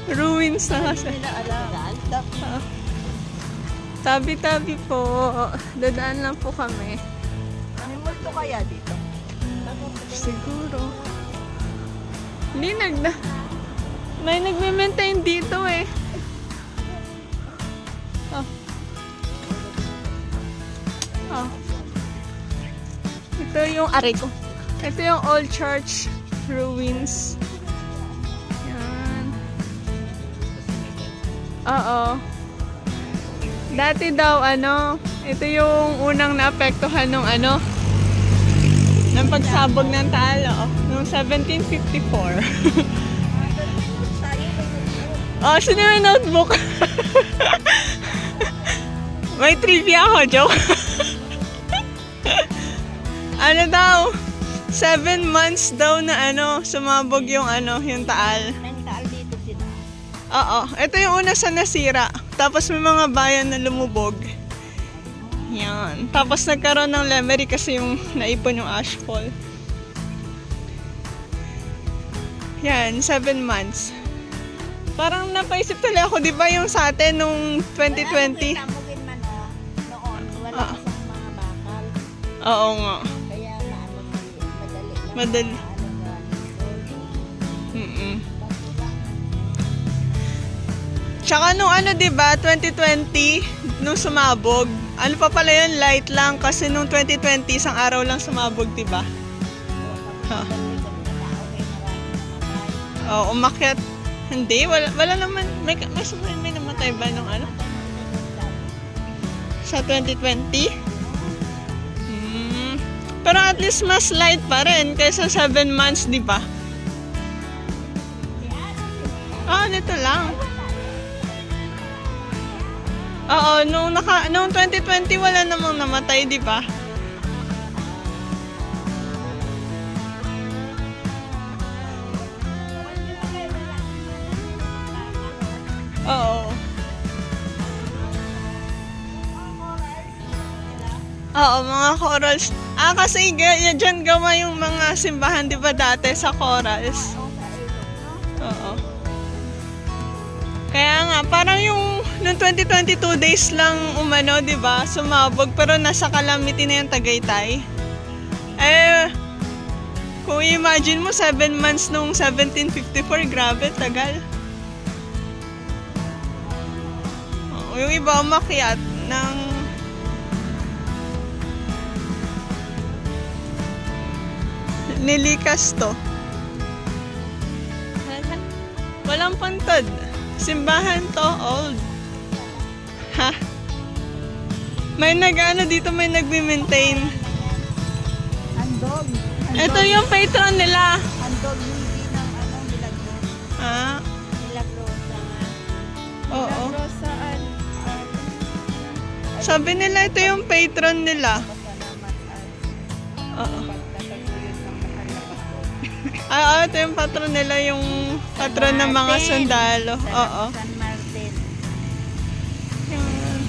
Ruins na kasi. Tabi-tabi po. Dadaan lang po kami. May multo kaya dito? Siguro. Hindi may nagme-maintain dito eh. Oh. Oh. Ito yung aray ko. Ito yung old church ruins. Yan. Oo. Dati daw ito yung unang naapektuhan ng ng pagsabog ng Taal, noong 1754. Oh, sino yung notebook? May trivia ako, joke. Ano daw? 7 months daw na sumabog yung yung Taal. May Taal dito sila. Oo, ito yung una sa nasira. Tapos may mga bayan na lumubog. Yan. Tapos nagkaroon ng lemery kasi yung naipon yung ashfall. Yan, 7 months. Parang napaisip tuloy ako, di ba yung sa atin nung 2020? Tamugin man noon, wala kasang mga bakal. Oo nga. Kaya madali lang. Madali. Tsaka nung di ba, 2020, nung sumabog, pa pala yun, light lang. Kasi nung 2020, isang araw lang sumabog, di ba? Oh, umakyat. Hindi, wala naman. May namatay ba nung sa 2020? Pero at least mas light pa rin kaysa 7 months, di ba? Nito lang. Oo, nung 2020 wala namang namatay, di ba? Oo. Oo, mga corals. Kasi dyan gawa yung mga simbahan, di ba dati sa corals? Oo. Kaya nga, parang yung noong 2022 days lang di ba? Sumabog, pero nasa calamity na yung Tagaytay. Kung imagine mo, 7 months nung 1754, grabe, tagal. Yung iba umakyat ng nilikas to. Walang pantad. Simbahan to, old. Ha? May dito, may nagme-maintain. Andog. Ito yung patron nila. Andog hindi ng Milagros. Milagros nga. Oo. Milagros saan? Sabi nila ito yung patron nila. Oo. Ito yung patron nila, yung patron ng mga sundalo. Oo. San Martin. Yan.